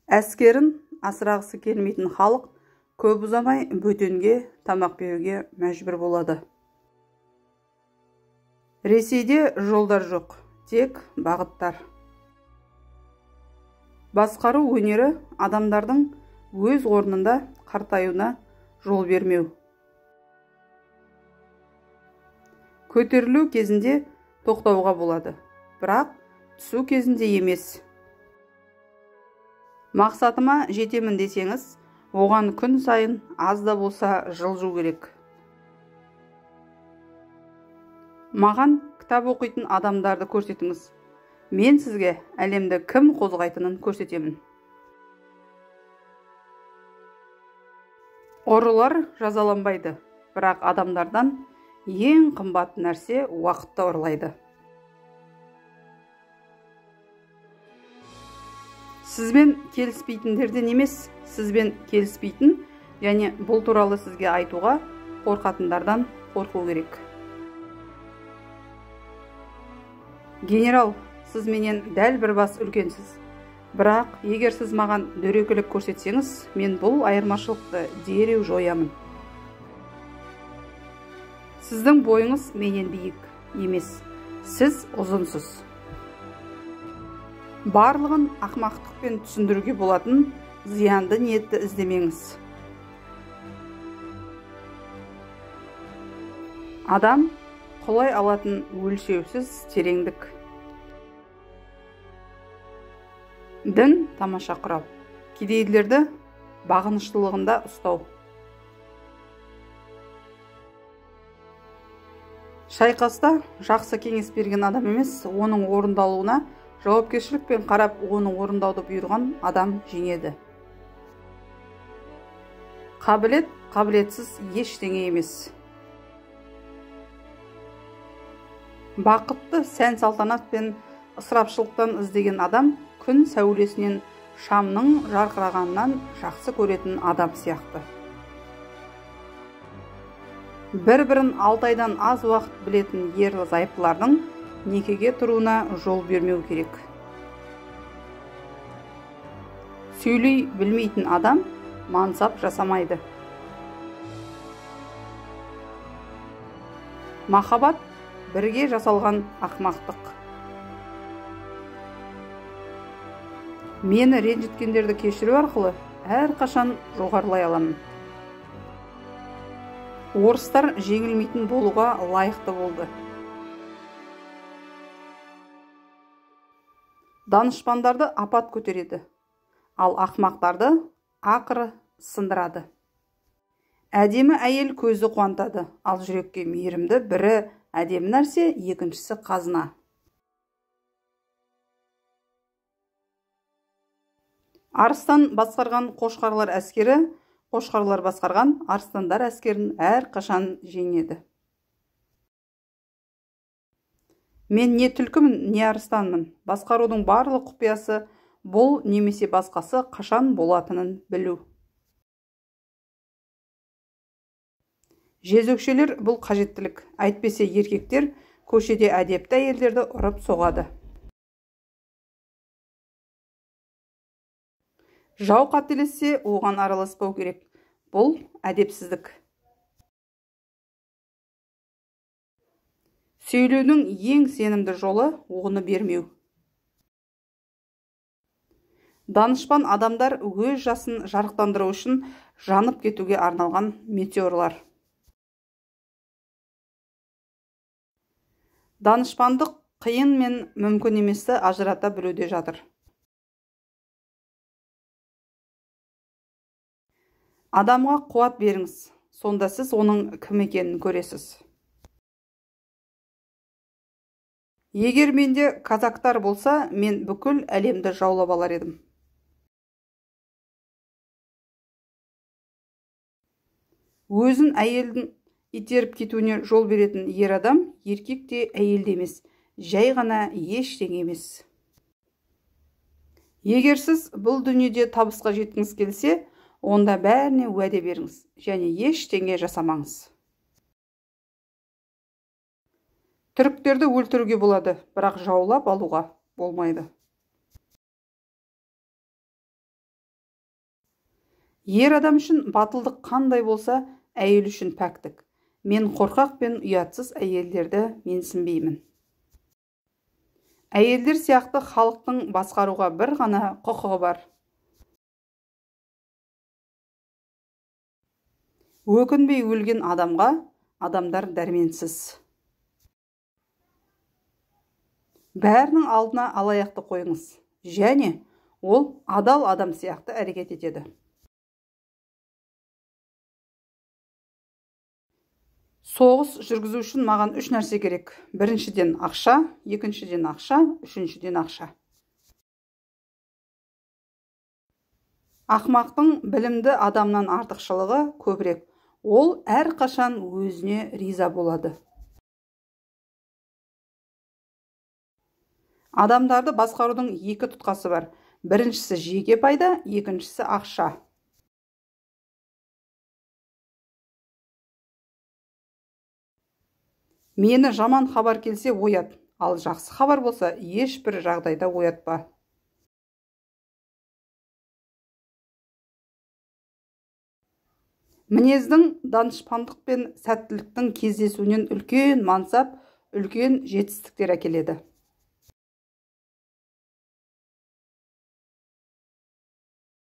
Әскерін асырағысы келмейтін халық көп ұзамай бөтенге тамақ беруге мәжбүр болады. Ресейде жолдар жоқ, тек бағыттар. Басқару өнері адамдардың өз орнында қартаюына жол бермеу. Көтерілу кезінде тоқтауға болады, бірақ түсу кезінде емес. Мақсатыма жетемін десеңіз, оған күн сайын аз да болса жылжу керек. Маған кітап оқитын адамдарды көрсетіңіз. Мен сізге әлемді кім қозғайтынын көрсетемін. Ұрылар жазаланбайды, бірақ адамдардан ең қымбат нәрсе уақытты ұрлайды. Сізбен келіспейтіндерден емес, сізбен келіспейтін және бұл туралы сізге айтуға қорқатындардан қорқу керек. Генерал, сіз менен дәл бір бас үлкенсіз. Бірақ егер сіз маған дөрекілік көрсетсеңіз, мен бұл айырмашылықты дереу жоямын. Сіздің бойыңыз менен биік емес, сіз ұзынсыз. Барлығын ақмақтықпен түсіндіруге болатын зиянды ниетті іздемеңіз. Адам құлай алатын өлшеусіз тереңдік. Дін тамаша құрал. Кедейлерді бағыныштылығында ұстау. Шайқаста жақсы кеңес берген адам емес, оның орындалуына жауапкершілікпен қарап, оны орындауды бұйырған адам жеңеді. Қабілет қабілетсіз ештеңе емес. Бақытты сән салтанат пен ысырапшылықтан іздеген адам күн сәулесінен шамның жарқырағанынан жақсы көретін адам сияқты. Бір-бірін 6 айдан аз уақыт білетін ерлі-зайыптылардың некеге тұруына жол бермеу керек. Сөйлей білмейтін адам мансап жасамайды. Махаббат бірге жасалған ақмақтық. Мені ренжіткендерді кешіру арқылы әрқашан жоғарылай аламын. Орыстар жеңілмейтін болуға лайықты болды. Данышпандарды апат көтереді, ал ақмақтарды ақыры сындырады. Әдемі әйел көзді қуантады, ал жүрекке мейірімді бірі әдемі нәрсе, екіншісі қазына. Арыстан басқарған қошқарлар әскері, қошқарлар басқарған арыстандар әскерін әрқашан жеңеді. Мен не түлкімін, не арыстанмын. Басқарудың барлық құпиясы бұл немесе басқасы қашан болатынын білу. Жезөкшелер бұл қажеттілік. Әйтпесе еркектер көшеде әдепті әйелдерді ұрып соғады. Жау қателессе, оған араласпау керек. Бұл әдепсіздік. Сөйлеудің ең сенімді жолы оны бермеу. Данышпан адамдар өз жасын жарықтандыру үшін жанып кетуге арналған метеорлар. Данышпандық қиын мен мүмкін еместі ажырата білуде жатыр. Адамға қуат беріңіз, сонда сіз оның кім екенін көресіз. Егер менде казактар болса, мен бүкіл әлемді жаулап алар едім. Өзін әйелдің итеріп кетуіне жол беретін ер адам, еркек те әйел де емес, жай ғана ештеңе емес. Егер сіз бұл дүниеде табысқа жеткіңіз келсе, онда бәріне уәде беріңіз және ештеңе жасамаңыз. Түріктерді өлтіруге болады, бірақ жаулап алуға болмайды. Ер адам үшін батылдық қандай болса, әйел үшін пәктік. Мен қорқақ пен ұятсыз әйелдерді менсінбеймін. Әйелдер сияқты халықтың басқаруға бір ғана құқығы бар. Өкінбей өлген адамға адамдар дәрменсіз. Бәрінің алдына алаяқты қойыңыз, және ол адал адам сияқты әрекет етеді. Соғыс жүргізу үшін маған 3 нәрсе керек. Біріншіден ақша, екіншіден ақша, үшіншіден ақша. Ақмақтың білімді адамнан артықшылығы көбірек. Ол әрқашан өзіне риза болады. Адамдарды басқарудың екі тұтқасы бар. Біріншісі жеке пайда, екіншісі ақша. Мені жаман хабар келсе оят, ал жақсы хабар болса ешбір жағдайда оятпа. Мінездің данышпандық пен сәттіліктің кездесуінен үлкен мансап, үлкен жетістіктер әкеледі.